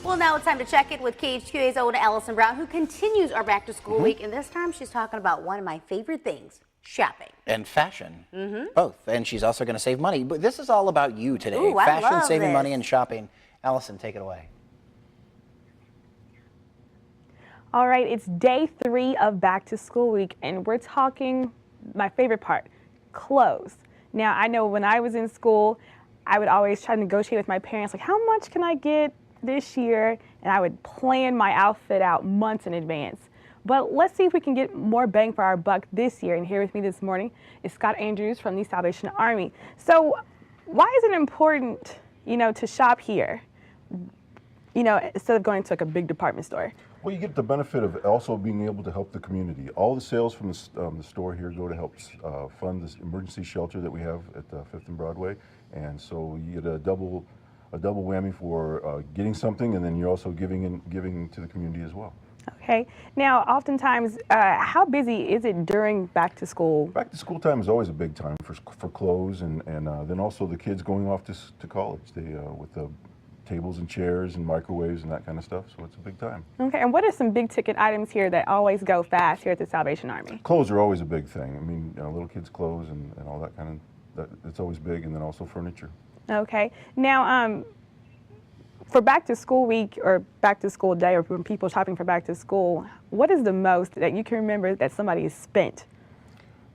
Well, now it's time to check in with KHQA's own Allison Brown, who continues our back to school week. And this time she's talking about one of my favorite things, shopping. And fashion, both. And she's also going to save money. But this is all about you today. Ooh, I fashion, love saving this. money, and shopping. Allison, take it away. All right, it's day 3 of back to school week, and we're talking my favorite part, clothes. Now, I know when I was in school, I would always try to negotiate with my parents, like, how much can I get this year? And I would plan my outfit out months in advance. But let's see if we can get more bang for our buck this year. And here with me this morning is Scott Andrews from the Salvation Army. So why is it important, to shop here, instead of going to like a big department store? Well, you get the benefit of also being able to help the community. All the sales from the store here go to help fund this emergency shelter that we have at 5th and Broadway. And so you get a double whammy for getting something, and then you're also giving to the community as well. Okay. Now, oftentimes, how busy is it during back to school? Back to school time is always a big time for clothes, and then also the kids going off to college. With the tables and chairs and microwaves and that kind of stuff, so it's a big time. Okay, and what are some big ticket items here that always go fast here at the Salvation Army? Clothes are always a big thing. I mean, little kids' clothes and all that kind of, it's always big, and then also furniture. Okay. Now, for back to school week or back to school day, or when people shopping for back to school, what is the most that you can remember that somebody has spent?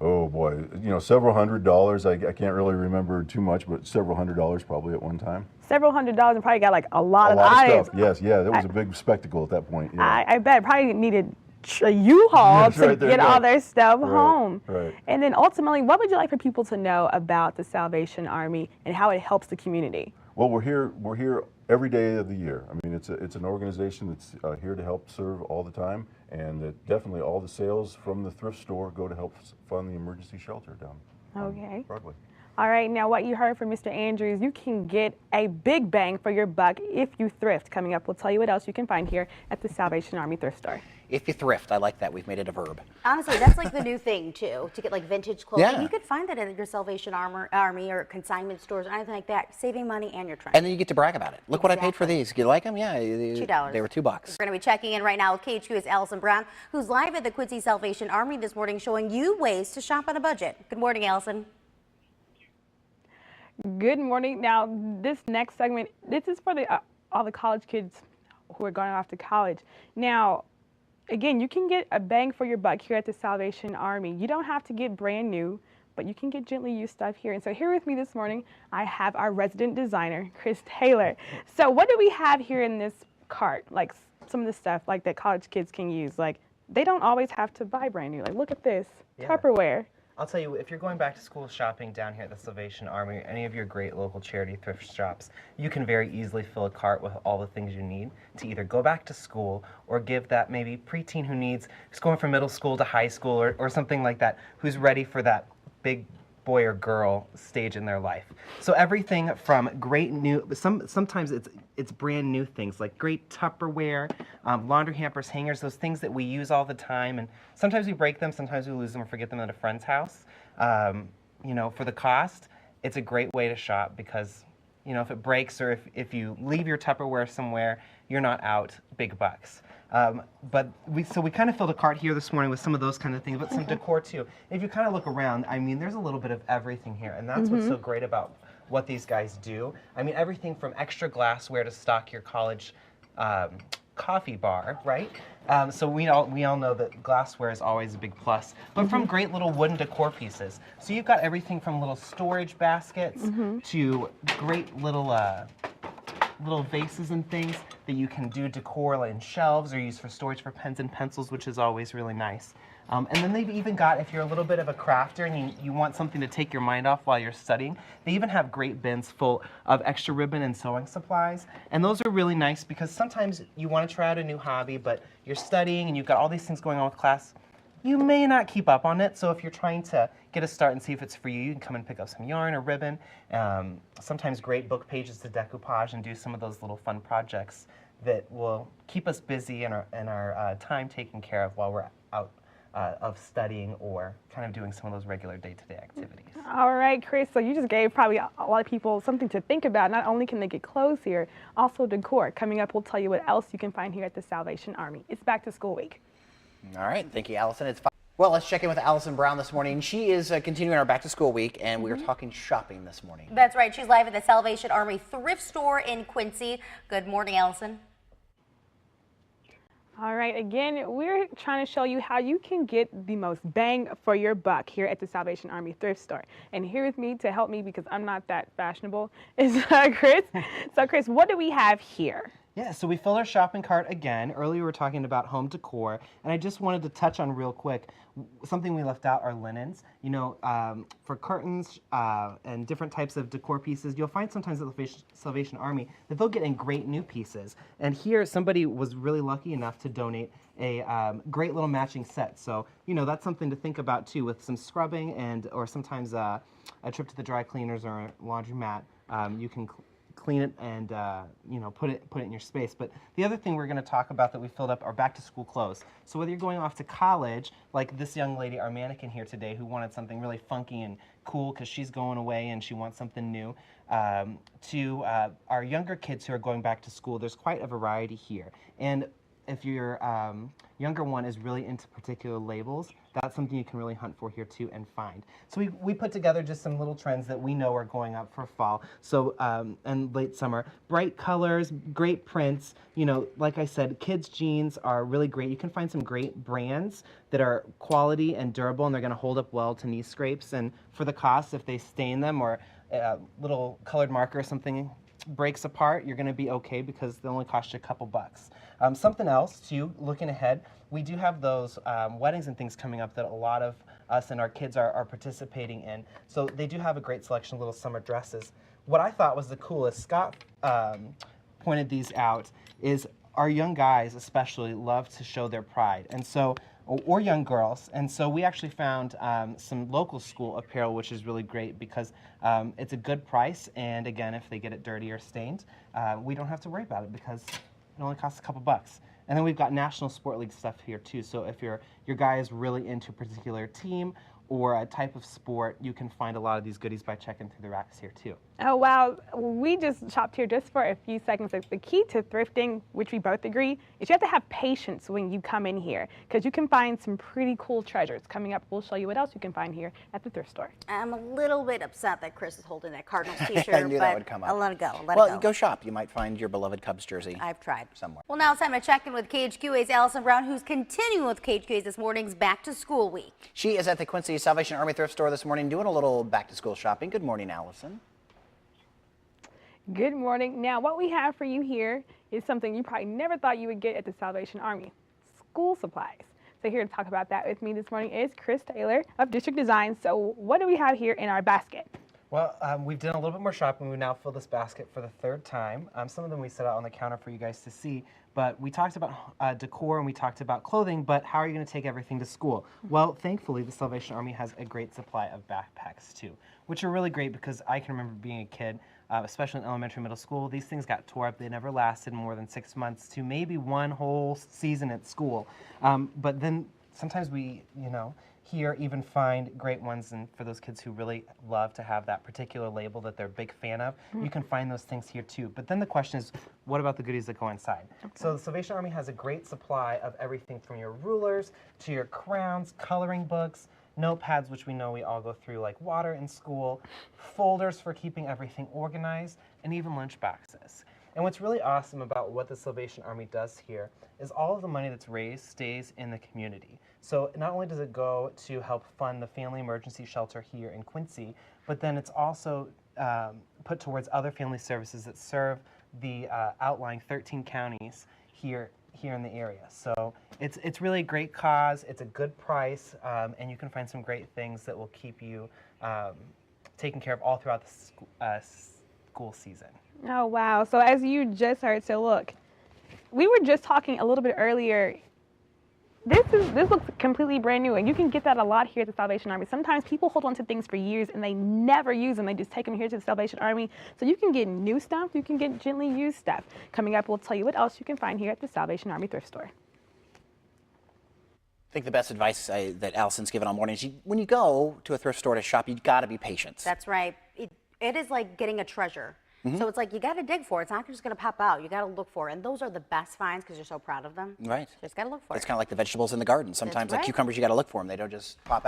Oh boy, several $100s. I can't really remember too much, but several $100s probably at one time. Several $100s, and probably got like a lot of items. Stuff. Yes, yeah, that was a big spectacle at that point. Yeah. I bet probably needed a U-Haul to get all their stuff home. Right. And then ultimately, what would you like for people to know about the Salvation Army and how it helps the community? Well, we're here every day of the year. I mean, it's an organization that's here to help serve all the time, and that definitely all the sales from the thrift store go to help fund the emergency shelter down on Broadway. All right, now what you heard from Mr. Andrews, you can get a big bang for your buck if you thrift. Coming up, we'll tell you what else you can find here at the Salvation Army thrift store. If you thrift, I like that. We've made it a verb. Honestly, that's like the new thing, too, to get like vintage clothing. Yeah. You could find that at your Salvation Army or consignment stores or anything like that, saving money and your trend. And then you get to brag about it. Look what I paid for these. You like them? Yeah. $2. They were $2. We're going to be checking in right now with KHQA's Allison Brown, who's live at the Quincy Salvation Army this morning, showing you ways to shop on a budget. Good morning, Allison. Good morning. Now, this next segment, this is for all the college kids who are going off to college. Now, again, you can get a bang for your buck here at the Salvation Army. You don't have to get brand new, but you can get gently used stuff here. And so here with me this morning, I have our resident designer, Chris Taylor. So what do we have here in this cart? Like some of the stuff like that college kids can use. Like they don't always have to buy brand new. Like look at this, Tupperware. I'll tell you, if you're going back to school shopping down here at the Salvation Army or any of your great local charity thrift shops, you can very easily fill a cart with all the things you need to either go back to school or give that maybe preteen who's going from middle school to high school or something like that, who's ready for that big boy or girl stage in their life. So everything from great new, sometimes it's brand new things like great Tupperware, laundry hampers, hangers, those things that we use all the time, and sometimes we break them, sometimes we lose them or forget them at a friend's house. For the cost, it's a great way to shop because if it breaks or if you leave your Tupperware somewhere, you're not out big bucks. But we kind of filled a cart here this morning with some of those kind of things, but some decor too. If you kind of look around, I mean, there's a little bit of everything here, and that's what's so great about what these guys do. I mean, everything from extra glassware to stock your college coffee bar, right? So we all know that glassware is always a big plus, but from great little wooden decor pieces. So you've got everything from little storage baskets to great little vases and things that you can do decor in shelves or use for storage for pens and pencils, which is always really nice. And then they've even got, if you're a little bit of a crafter and you want something to take your mind off while you're studying, they even have great bins full of extra ribbon and sewing supplies. And those are really nice because sometimes you want to try out a new hobby, but you're studying and you've got all these things going on with class. You may not keep up on it, so if you're trying to get a start and see if it's for you, you can come and pick up some yarn or ribbon. Sometimes great book pages to decoupage and do some of those little fun projects that will keep us busy and our time taken care of while we're out of studying or kind of doing some of those regular day-to-day activities. All right, Chris, so you just gave probably a lot of people something to think about. Not only can they get clothes here, also decor. Coming up, we'll tell you what else you can find here at the Salvation Army. It's back to school week. All right, thank you, Allison. Well, let's check in with Allison Brown this morning. She is continuing our back to school week, and we are talking shopping this morning. That's right. She's live at the Salvation Army thrift store in Quincy. Good morning, Allison. All right, again, we're trying to show you how you can get the most bang for your buck here at the Salvation Army thrift store. And here with me to help me, because I'm not that fashionable, is Chris. So Chris, what do we have here? Yeah, so we filled our shopping cart again. Earlier we were talking about home decor, and I just wanted to touch on real quick something we left out are linens. You know, for curtains and different types of decor pieces, you'll find sometimes at the Salvation Army that they'll get in great new pieces. And here somebody was really lucky enough to donate a great little matching set. So, you know, that's something to think about too, with some scrubbing and or sometimes a trip to the dry cleaners or a laundromat. You can clean it and you know, put it in your space. But the other thing we're going to talk about that we filled up are back to school clothes. So whether you're going off to college, like this young lady, our mannequin here today, who wanted something really funky and cool because she's going away and she wants something new, to our younger kids who are going back to school, there's quite a variety here. And if your younger one is really into particular labels, that's something you can really hunt for here too and find. So we put together just some little trends that we know are going up for fall, so and late summer. Bright colors, great prints. You know, like I said, kids' jeans are really great. You can find some great brands that are quality and durable, and they're going to hold up well to knee scrapes. And for the cost, if they stain them or a little colored marker or something breaks apart, you're going to be okay because they only cost you a couple bucks. Something else too, looking ahead, we do have those weddings and things coming up that a lot of us and our kids are participating in. So they do have a great selection of little summer dresses. What I thought was the coolest, Scott pointed these out, is our young guys especially love to show their pride. And so, or young girls, and so we actually found some local school apparel, which is really great because it's a good price, and again, if they get it dirty or stained, we don't have to worry about it because it only costs a couple bucks. And then we've got National Sport League stuff here too, so if your guy is really into a particular team or a type of sport, you can find a lot of these goodies by checking through the racks here too. Oh, wow. We just shopped here just for a few seconds. The key to thrifting, which we both agree, is you have to have patience when you come in here because you can find some pretty cool treasures. Coming up, we'll show you what else you can find here at the thrift store. I'm a little bit upset that Chris is holding that Cardinals t-shirt. I knew but that would come up. I'll let it go. Well, go shop. You might find your beloved Cubs jersey. I've tried. Somewhere. Well, now it's time to check in with KHQA's Allison Brown, who's continuing with KHQA's this morning's Back to School Week. She is at the Quincy Salvation Army thrift store this morning doing a little back to school shopping. Good morning, Allison. Good morning. Now, what we have for you here is something you probably never thought you would get at the Salvation Army, school supplies. So here to talk about that with me this morning is Chris Taylor of District Design. So what do we have here in our basket? Well, we've done a little bit more shopping. We've now filled this basket for the third time. Some of them we set out on the counter for you guys to see. But we talked about decor and we talked about clothing, but how are you going to take everything to school? Well, thankfully, the Salvation Army has a great supply of backpacks too, which are really great because I can remember being a kid, especially in elementary, middle school, these things got tore up. They never lasted more than 6 months to maybe one whole season at school. But then sometimes we, you know, here even find great ones, and for those kids who really love to have that particular label that they're a big fan of, you can find those things here too. But then the question is, what about the goodies that go inside? Okay. So the Salvation Army has a great supply of everything from your rulers to your crowns, coloring books, notepads, which we know we all go through like water in school, folders for keeping everything organized, and even lunch boxes. And what's really awesome about what the Salvation Army does here is all of the money that's raised stays in the community. So not only does it go to help fund the family emergency shelter here in Quincy, but then it's also put towards other family services that serve the outlying 13 counties here in the area. So it's really a great cause, it's a good price, and you can find some great things that will keep you taken care of all throughout the school season. Oh, wow. So as you just heard, so look, we were just talking a little bit earlier. This looks completely brand new, and you can get that a lot here at the Salvation Army. Sometimes people hold on to things for years and they never use them. They just take them here to the Salvation Army. So you can get new stuff, you can get gently used stuff. Coming up, we'll tell you what else you can find here at the Salvation Army thrift store. I think the best advice that Allison's given all morning is when you go to a thrift store to shop, you got to be patient. That's right. It is like getting a treasure. So it's like you got to dig for it. It's not just going to pop out. You got to look for it. And those are the best finds because you're so proud of them. Right. Just got to look for it. It's kind of like the vegetables in the garden. Sometimes, like right. cucumbers, you got to look for them. They don't just pop out.